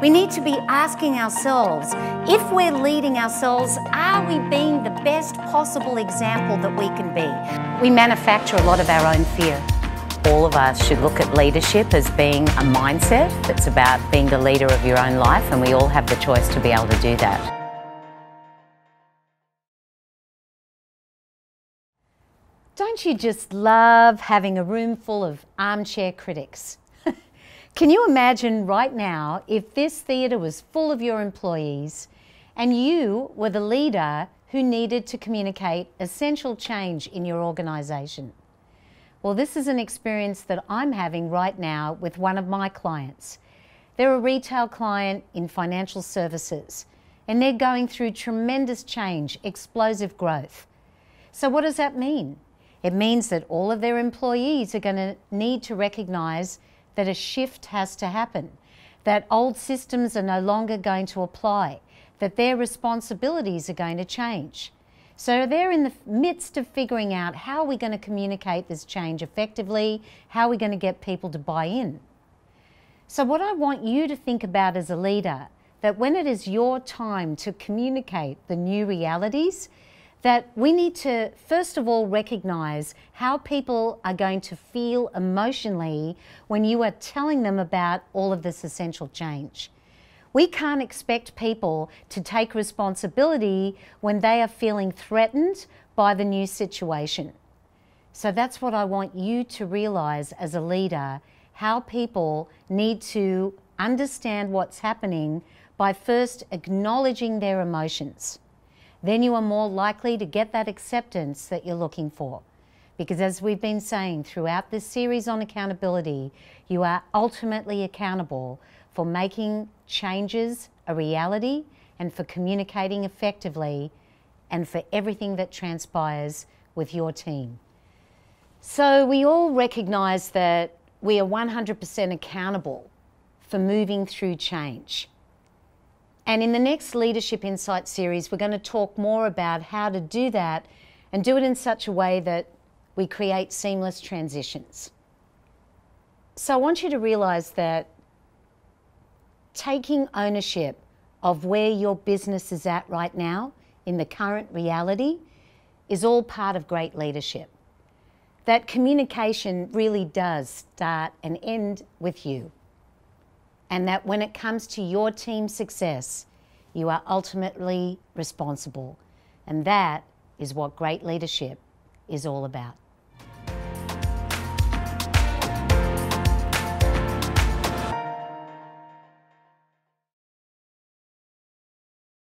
We need to be asking ourselves, if we're leading ourselves, are we being the best possible example that we can be? We manufacture a lot of our own fear. All of us should look at leadership as being a mindset that's about being the leader of your own life, and we all have the choice to be able to do that. Don't you just love having a room full of armchair critics? Can you imagine right now if this theatre was full of your employees and you were the leader who needed to communicate essential change in your organisation? Well, this is an experience that I'm having right now with one of my clients. They're a retail client in financial services, and they're going through tremendous change, explosive growth. So what does that mean? It means that all of their employees are going to need to recognise that a shift has to happen, that old systems are no longer going to apply, that their responsibilities are going to change. So they're in the midst of figuring out how are we going to communicate this change effectively, how are we going to get people to buy in. So what I want you to think about as a leader, that when it is your time to communicate the new realities, that we need to first of all recognise how people are going to feel emotionally when you are telling them about all of this essential change. We can't expect people to take responsibility when they are feeling threatened by the new situation. So that's what I want you to realise as a leader, how people need to understand what's happening by first acknowledging their emotions. Then you are more likely to get that acceptance that you're looking for. Because as we've been saying throughout this series on accountability, you are ultimately accountable for making changes a reality and for communicating effectively and for everything that transpires with your team. So we all recognise that we are 100% accountable for moving through change. And in the next Leadership Insight series, we're going to talk more about how to do that and do it in such a way that we create seamless transitions. So I want you to realise that taking ownership of where your business is at right now in the current reality is all part of great leadership. That communication really does start and end with you. And that when it comes to your team's success, you are ultimately responsible. And that is what great leadership is all about.